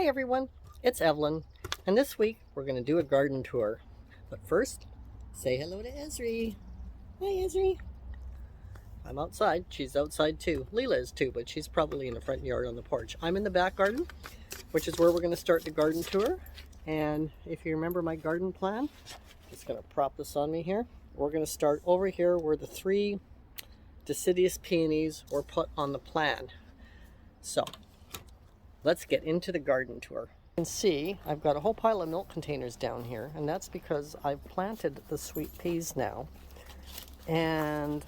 Hi everyone, it's Evelyn, and this week we're going to do a garden tour. But first, say hello to Esri. Hi Esri. I'm outside, she's outside too. Leela is too, but she's probably in the front yard on the porch. I'm in the back garden, which is where we're going to start the garden tour. And if you remember my garden plan, just going to prop this on me here. We're going to start over here where the 3 deciduous peonies were put on the plan. So, let's get into the garden tour. You can see I've got a whole pile of milk containers down here, and that's because I've planted the sweet peas now. And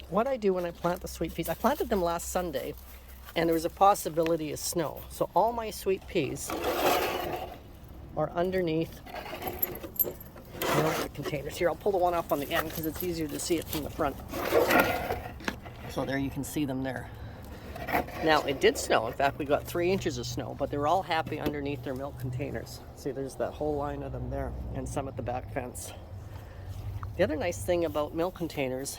what I do when I plant the sweet peas, I planted them last Sunday, and there was a possibility of snow. So all my sweet peas are underneath the containers. Here, I'll pull the one off on the end because it's easier to see it from the front. So there you can see them there. Now, it did snow. In fact, we got 3 inches of snow, but they're all happy underneath their milk containers. See, there's that whole line of them there, and some at the back fence. The other nice thing about milk containers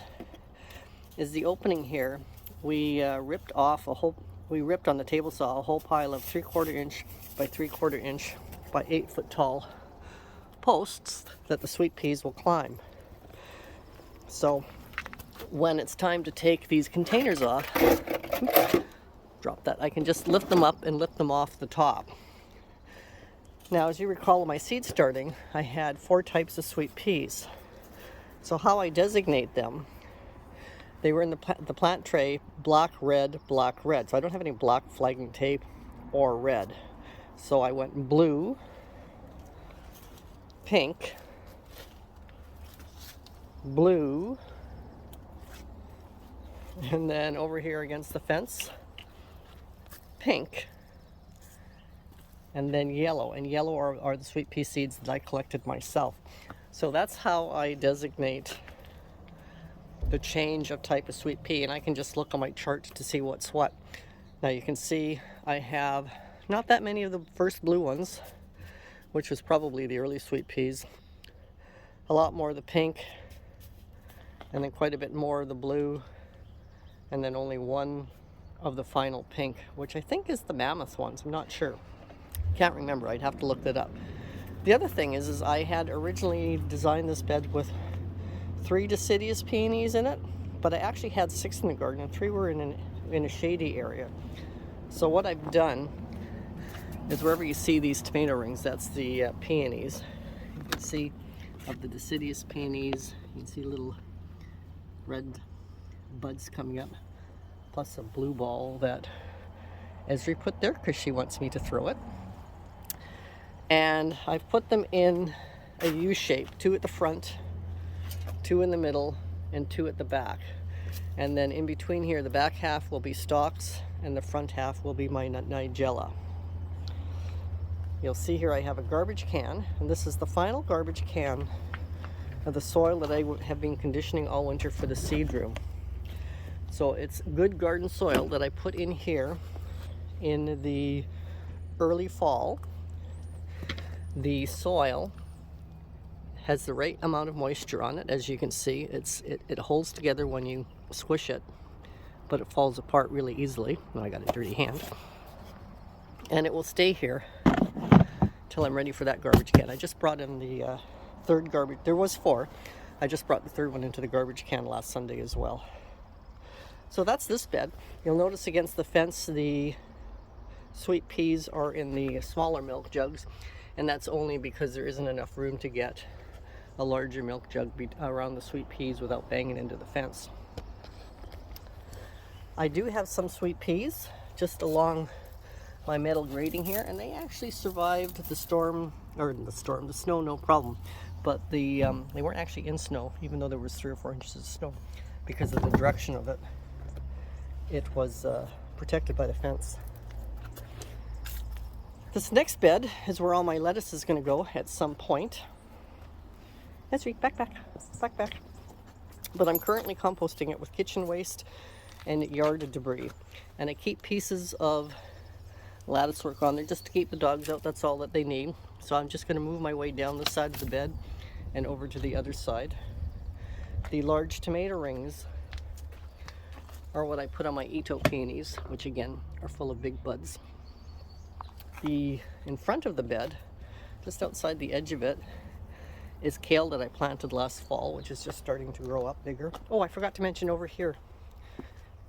is the opening here. We ripped on the table saw a whole pile of 3/4 inch by 3/4 inch by 8 foot tall posts that the sweet peas will climb. So, when it's time to take these containers off, drop that, I can just lift them up and lift them off the top. Now, as you recall in my seed starting, I had 4 types of sweet peas. So how I designate them, they were in the plant tray, block red, block red. So I don't have any block flagging tape or red. So I went blue, pink, blue, and then over here against the fence, pink, and then yellow. And yellow are the sweet pea seeds that I collected myself. So that's how I designate the change of type of sweet pea, and I can just look on my chart to see what's what. Now you can see I have not that many of the first blue ones, which was probably the early sweet peas. A lot more of the pink, and then quite a bit more of the blue, and then only one of the final pink, which I think is the mammoth ones. I'm not sure. Can't remember. I'd have to look that up. The other thing is I had originally designed this bed with 3 deciduous peonies in it, but I actually had 6 in the garden, and 3 were in a shady area. So what I've done is wherever you see these tomato rings, that's the peonies. You can see of the deciduous peonies, you can see little red buds coming up, plus a blue ball that Esri put there because she wants me to throw it. And I've put them in a U shape, 2 at the front, 2 in the middle, and 2 at the back. And then in between here, the back half will be stalks, and the front half will be my nigella. You'll see here I have a garbage can, and this is the final garbage can of the soil that I have been conditioning all winter for the seed room. So it's good garden soil that I put in here in the early fall. The soil has the right amount of moisture on it. As you can see, it holds together when you squish it, but it falls apart really easily. Oh, I got a dirty hand. And it will stay here till I'm ready for that garbage can. I just brought in the 3rd garbage. There was 4. I just brought the 3rd one into the garbage can last Sunday as well. So that's this bed. You'll notice against the fence the sweet peas are in the smaller milk jugs, and that's only because there isn't enough room to get a larger milk jug around the sweet peas without banging into the fence. I do have some sweet peas just along my metal grating here, and they actually survived the snow, no problem. But they weren't actually in snow, even though there was 3 or 4 inches of snow, because of the direction of it. It was protected by the fence. This next bed is where all my lettuce is going to go at some point. Esri, back. But I'm currently composting it with kitchen waste and yard debris. And I keep pieces of lattice work on there just to keep the dogs out. That's all that they need. So I'm just going to move my way down the side of the bed and over to the other side. The large tomato rings are what I put on my Ito peonies, which again are full of big buds. in front of the bed, just outside the edge of it, is kale that I planted last fall, which is just starting to grow up bigger. Oh, I forgot to mention over here,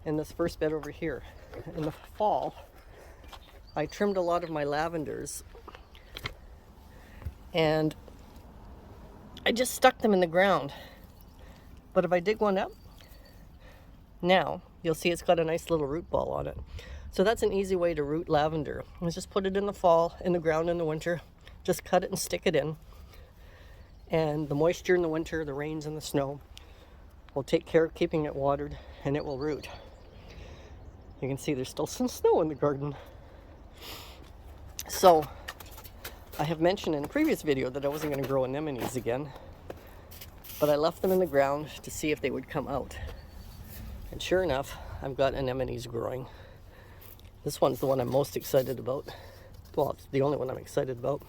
in this first bed over here, in the fall, I trimmed a lot of my lavenders and I just stuck them in the ground. But if I dig one up, now you'll see it's got a nice little root ball on it. So that's an easy way to root lavender. Let's just put it in the fall, in the ground in the winter, just cut it and stick it in. And the moisture in the winter, the rains and the snow, will take care of keeping it watered and it will root. You can see there's still some snow in the garden. So I have mentioned in a previous video that I wasn't going to grow anemones again, but I left them in the ground to see if they would come out. And sure enough, I've got anemones growing. This one's the one I'm most excited about. Well, it's the only one I'm excited about,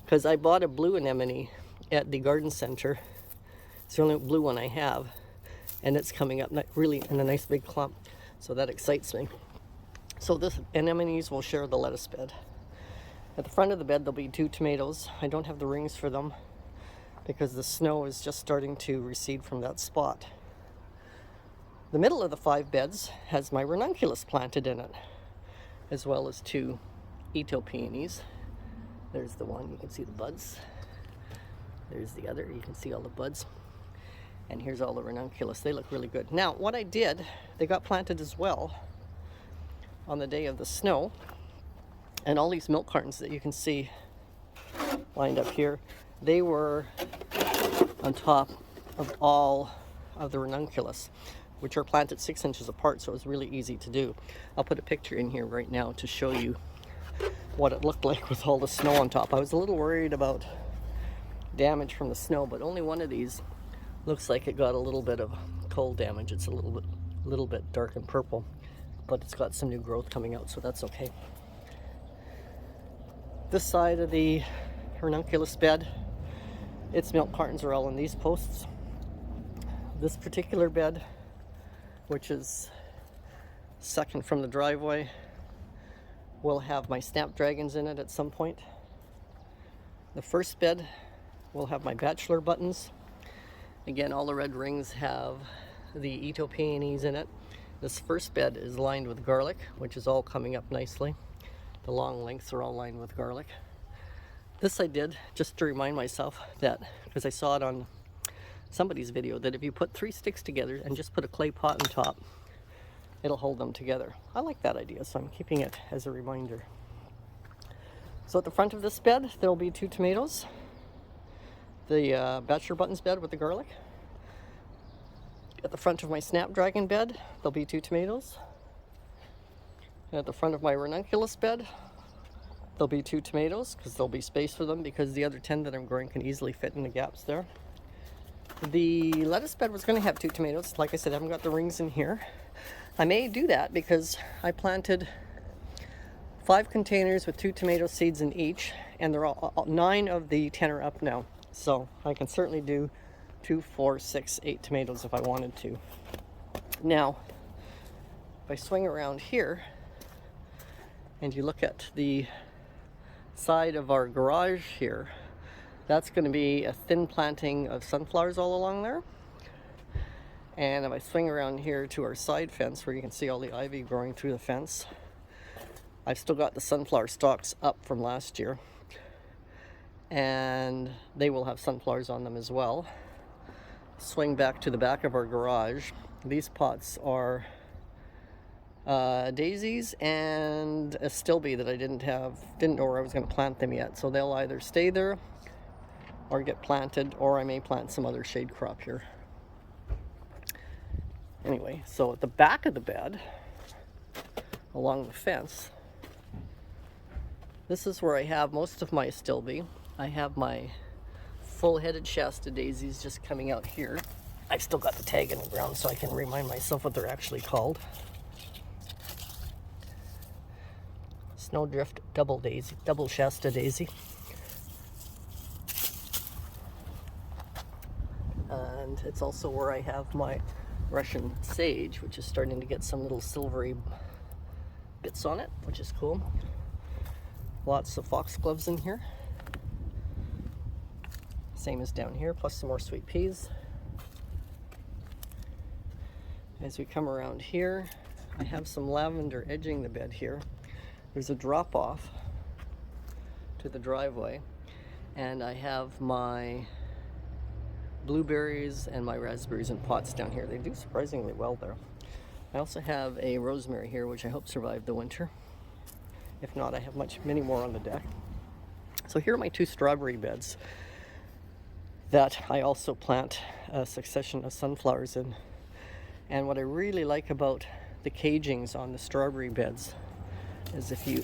because I bought a blue anemone at the garden center. It's the only blue one I have, and it's coming up really in a nice big clump, so that excites me. So this anemones will share the lettuce bed. At the front of the bed there'll be 2 tomatoes. I don't have the rings for them because the snow is just starting to recede from that spot. The middle of the 5 beds has my ranunculus planted in it, as well as 2 Ito peonies. There's the one, you can see the buds. There's the other, you can see all the buds. And here's all the ranunculus. They look really good. Now, what I did, they got planted as well on the day of the snow. And all these milk cartons that you can see lined up here, they were on top of all of the ranunculus, which are planted 6 inches apart, so it was really easy to do. I'll put a picture in here right now to show you what it looked like with all the snow on top. I was a little worried about damage from the snow, but only one of these looks like it got a little bit of cold damage. It's a little bit dark and purple, but it's got some new growth coming out, so that's okay. This side of the ranunculus bed, its milk cartons are all in these posts. This particular bed, which is second from the driveway, will have my snapdragons in it at some point. The first bed will have my bachelor buttons. Again, all the red rings have the Ito peonies in it. This first bed is lined with garlic, which is all coming up nicely. The long lengths are all lined with garlic. This I did just to remind myself that, because I saw it on somebody's video, that if you put 3 sticks together and just put a clay pot on top, it'll hold them together. I like that idea, so I'm keeping it as a reminder. So at the front of this bed, there'll be 2 tomatoes. The bachelor buttons bed with the garlic. At the front of my snapdragon bed, there'll be 2 tomatoes. And at the front of my ranunculus bed, there'll be 2 tomatoes, because there'll be space for them, because the other 10 that I'm growing can easily fit in the gaps there. The lettuce bed was going to have 2 tomatoes. Like I said, I haven't got the rings in here. I may do that because I planted 5 containers with 2 tomato seeds in each, and they're all 9 of the 10 are up now. So I can certainly do 2, 4, 6, 8 tomatoes if I wanted to. Now, if I swing around here and you look at the side of our garage here, that's going to be a thin planting of sunflowers all along there. And if I swing around here to our side fence, where you can see all the ivy growing through the fence, I've still got the sunflower stalks up from last year, and they will have sunflowers on them as well. Swing back to the back of our garage. These pots are daisies and a stilby that I didn't know where I was going to plant them yet, so they'll either stay there or get planted, or I may plant some other shade crop here. Anyway, so at the back of the bed, along the fence, this is where I have most of my stilby. I have my full-headed Shasta daisies just coming out here. I've still got the tag in the ground so I can remind myself what they're actually called. Snowdrift double daisy, double Shasta daisy. And it's also where I have my Russian sage, which is starting to get some little silvery bits on it, which is cool. Lots of foxgloves in here. Same as down here, plus some more sweet peas. As we come around here, I have some lavender edging the bed here. There's a drop off to the driveway, and I have my blueberries and my raspberries in pots down here. They do surprisingly well there. I also have a rosemary here, which I hope survived the winter. If not, I have many more on the deck. So here are my 2 strawberry beds that I also plant a succession of sunflowers in. And what I really like about the cagings on the strawberry beds is if you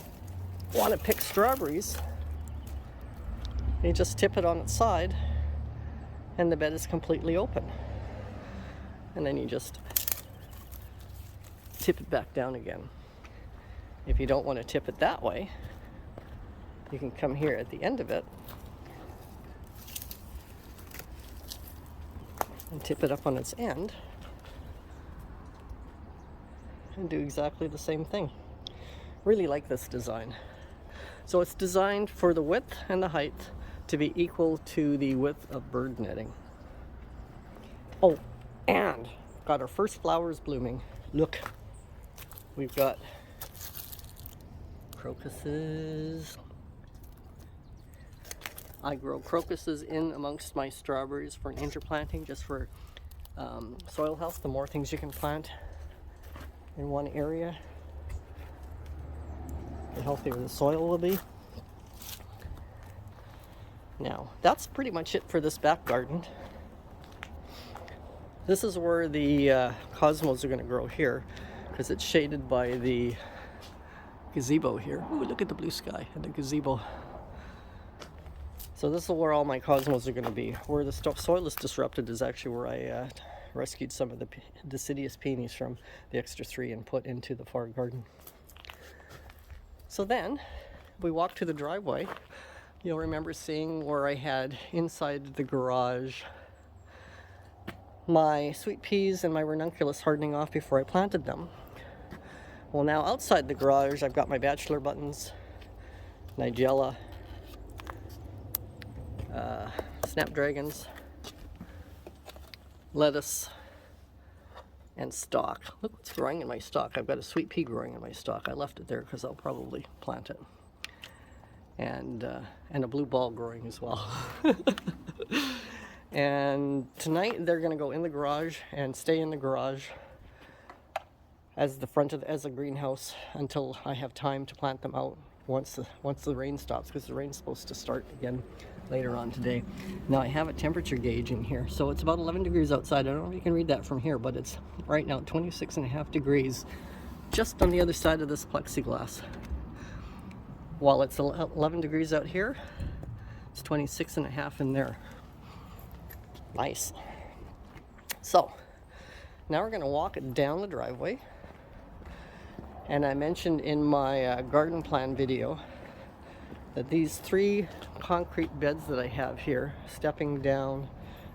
want to pick strawberries, you just tip it on its side and the bed is completely open. And then you just tip it back down again. If you don't want to tip it that way, you can come here at the end of it and tip it up on its end and do exactly the same thing. Really like this design. So it's designed for the width and the height to be equal to the width of bird netting. Oh, and got our first flowers blooming. Look, we've got crocuses. I grow crocuses in amongst my strawberries for an interplanting, just for soil health. The more things you can plant in one area, the healthier the soil will be. Now, that's pretty much it for this back garden. This is where the cosmos are going to grow here, because it's shaded by the gazebo here. Ooh, look at the blue sky and the gazebo. So this is where all my cosmos are going to be. Where the soil is disrupted is actually where I rescued some of the deciduous peonies from the extra 3 and put into the far garden. So then we walk to the driveway. You'll remember seeing where I had inside the garage my sweet peas and my ranunculus hardening off before I planted them. Well, now outside the garage, I've got my bachelor buttons, nigella, snapdragons, lettuce, and stock. Look what's growing in my stock. I've got a sweet pea growing in my stock. I left it there because I'll probably plant it. And a blue ball growing as well. And tonight they're going to go in the garage and stay in the garage as a greenhouse until I have time to plant them out once the rain stops, because the rain's supposed to start again later on today. Now I have a temperature gauge in here, so it's about 11 degrees outside. I don't know if you can read that from here, but it's right now 26.5 degrees just on the other side of this plexiglass. While it's 11 degrees out here, it's 26.5 in there. Nice. So now we're going to walk it down the driveway. And I mentioned in my garden plan video that these 3 concrete beds that I have here, stepping down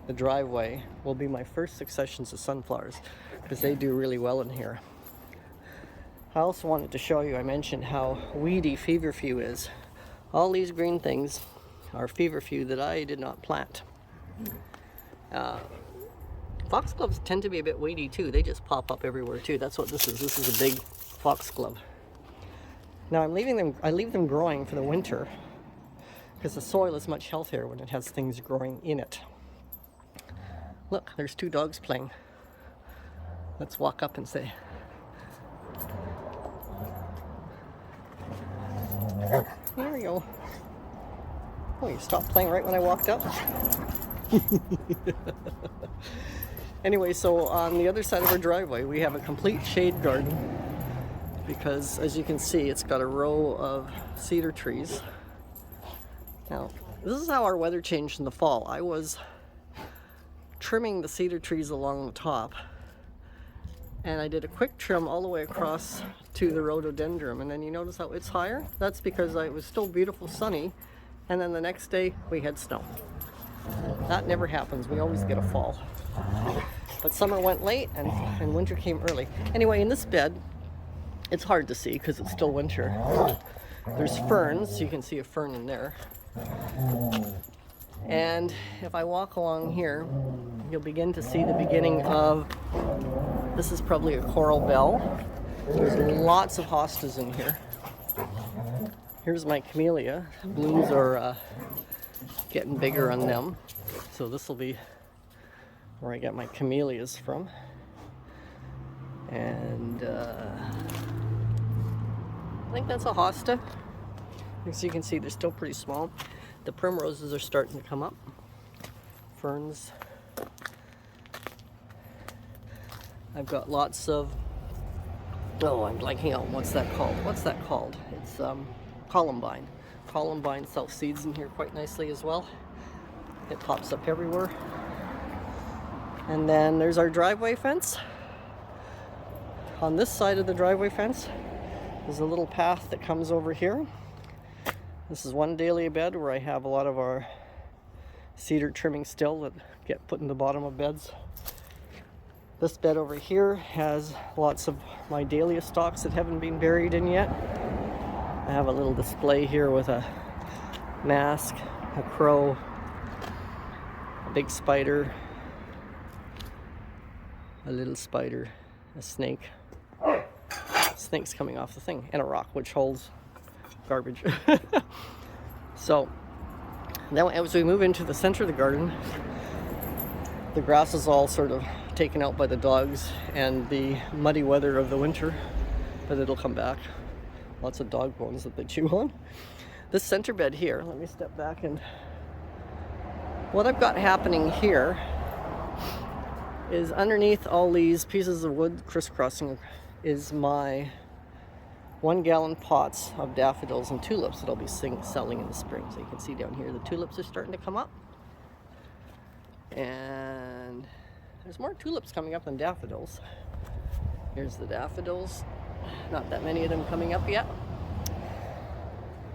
the driveway, will be my first successions of sunflowers, because they do really well in here. I also wanted to show you, I mentioned how weedy feverfew is. All these green things are feverfew that I did not plant. Foxgloves tend to be a bit weedy too. They just pop up everywhere too. That's what this is. This is a big foxglove. Now I leave them growing for the winter, because the soil is much healthier when it has things growing in it. Look, there's 2 dogs playing. Let's walk up and say, there we go. Oh, you stopped playing right when I walked up? Anyway, so on the other side of our driveway, we have a complete shade garden, because as you can see, it's got a row of cedar trees. Now, this is how our weather changed in the fall. I was trimming the cedar trees along the top, and I did a quick trim all the way across to the rhododendron, and then you notice how it's higher? That's because it was still beautiful sunny, and then the next day we had snow. That never happens. We always get a fall. But summer went late and winter came early. Anyway, in this bed, it's hard to see because it's still winter. There's ferns, you can see a fern in there. And if I walk along here, you'll begin to see the beginning of, this is probably a coral bell. There's lots of hostas in here. Here's my camellia. Blooms are getting bigger on them. So this will be where I get my camellias from. And I think that's a hosta. As you can see, they're still pretty small. The primroses are starting to come up. Ferns. I've got lots of, oh, I'm blanking out. What's that called? What's that called? It's columbine. Columbine self-seeds in here quite nicely as well. It pops up everywhere. And then there's our driveway fence. On this side of the driveway fence, there's a little path that comes over here. This is one dahlia bed where I have a lot of our cedar trimmings still that get put in the bottom of beds. This bed over here has lots of my dahlia stalks that haven't been buried in yet. I have a little display here with a mask, a crow, a big spider, a little spider, a snake. Snake's coming off the thing, and a rock which holds garbage. So now as we move into the center of the garden, the grass is all sort of taken out by the dogs and the muddy weather of the winter, but it'll come back. Lots of dog bones that they chew on. This center bed here, let me step back, and what I've got happening here is underneath all these pieces of wood crisscrossing is my 1-gallon pots of daffodils and tulips that I'll be selling in the spring. So you can see down here the tulips are starting to come up, and there's more tulips coming up than daffodils. Here's the daffodils, not that many of them coming up yet.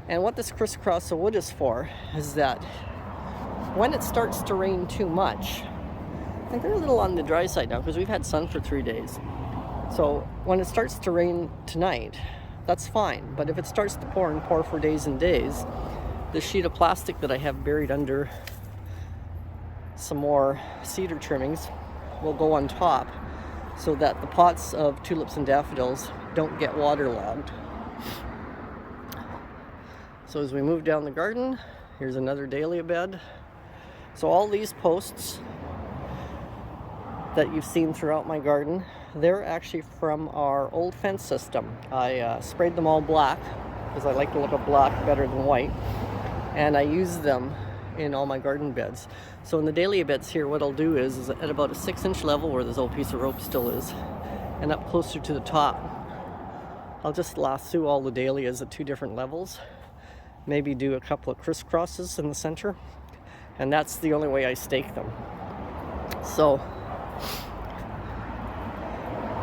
And what this crisscross of wood is for is that when it starts to rain too much, I think they're a little on the dry side now because we've had sun for 3 days. So when it starts to rain tonight, that's fine. But if it starts to pour and pour for days and days, the sheet of plastic that I have buried under some more cedar trimmings will go on top so that the pots of tulips and daffodils don't get waterlogged. So as we move down the garden, here's another dahlia bed. So all these posts that you've seen throughout my garden, they're actually from our old fence system. I sprayed them all black because I like the look of black better than white, and I use them in all my garden beds. So in the dahlia beds here, what I'll do is at about a 6-inch level where this old piece of rope still is, and up closer to the top, I'll just lasso all the dahlias at 2 different levels, maybe do a couple of crisscrosses in the center, and that's the only way I stake them. So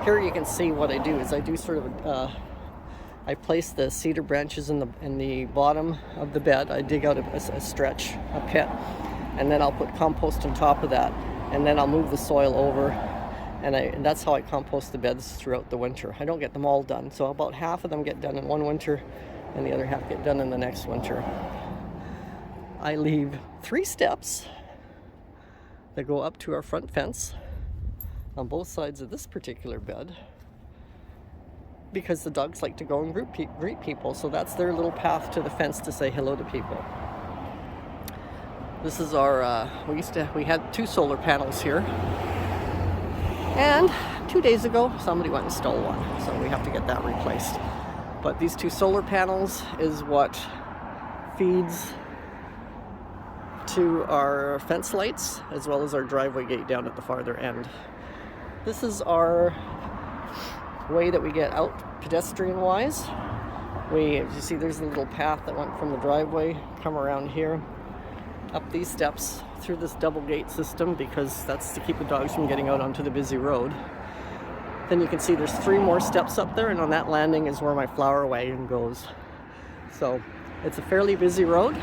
here you can see what I do is I do sort of I place the cedar branches in the bottom of the bed. I dig out a stretch, a pit, and then I'll put compost on top of that, and then I'll move the soil over, and that's how I compost the beds throughout the winter. I don't get them all done, so about half of them get done in one winter and the other half get done in the next winter. I leave 3 steps that go up to our front fence on both sides of this particular bed because the dogs like to go and greet people, so that's their little path to the fence to say hello to people. This is our, we had 2 solar panels here, and 2 days ago somebody went and stole one, so we have to get that replaced. But these 2 solar panels is what feeds to our fence lights as well as our driveway gate down at the farther end. This is our way that we get out pedestrian-wise. As you see, there's a little path that went from the driveway, come around here, up these steps, through this double gate system, because that's to keep the dogs from getting out onto the busy road. Then you can see there's 3 more steps up there, and on that landing is where my flower wagon goes. So it's a fairly busy road,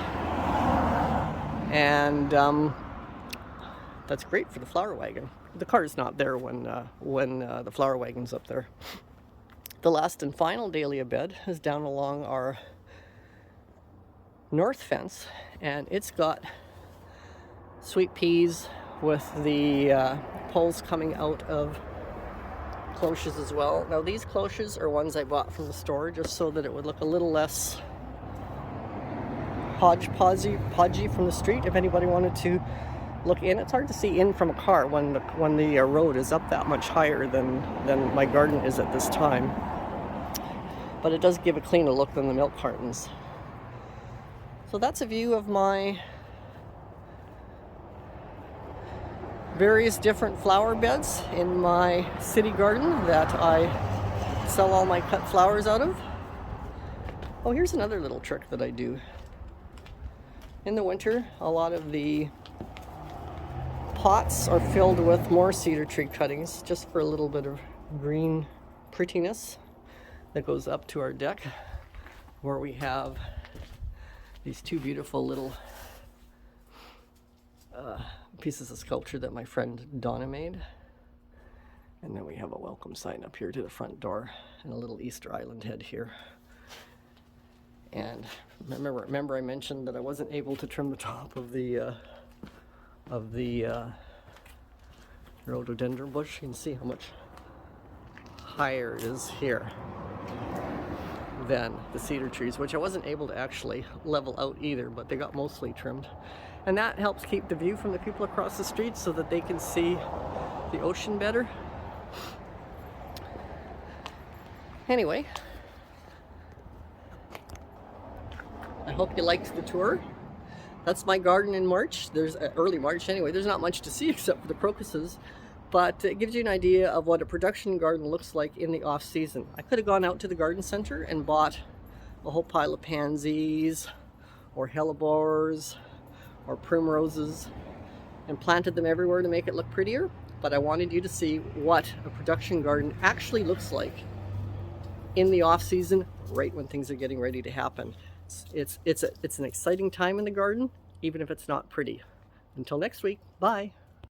and that's great for the flower wagon. The car's not there when the flower wagon's up there. The last and final dahlia bed is down along our north fence, and it's got sweet peas with the poles coming out of cloches as well. Now these cloches are ones I bought from the store just so that it would look a little less podgy from the street if anybody wanted to look in. It's hard to see in from a car when the road is up that much higher than my garden is at this time. But it does give a cleaner look than the milk cartons. So that's a view of my various different flower beds in my city garden that I sell all my cut flowers out of. Oh, here's another little trick that I do. In the winter, a lot of the pots are filled with more cedar tree cuttings just for a little bit of green prettiness that goes up to our deck, where we have these two beautiful little pieces of sculpture that my friend Donna made. And then we have a welcome sign up here to the front door and a little Easter Island head here. And remember I mentioned that I wasn't able to trim the top of the rhododendron bush. You can see how much higher it is here than the cedar trees, which I wasn't able to actually level out either, but they got mostly trimmed. And that helps keep the view from the people across the street so that they can see the ocean better. Anyway, I hope you liked the tour. That's my garden in March. There's early March anyway. There's not much to see except for the crocuses, but it gives you an idea of what a production garden looks like in the off season. I could have gone out to the garden center and bought a whole pile of pansies or hellebores or primroses and planted them everywhere to make it look prettier, but I wanted you to see what a production garden actually looks like in the off season, right when things are getting ready to happen. It's an exciting time in the garden, even if it's not pretty. Until next week, bye.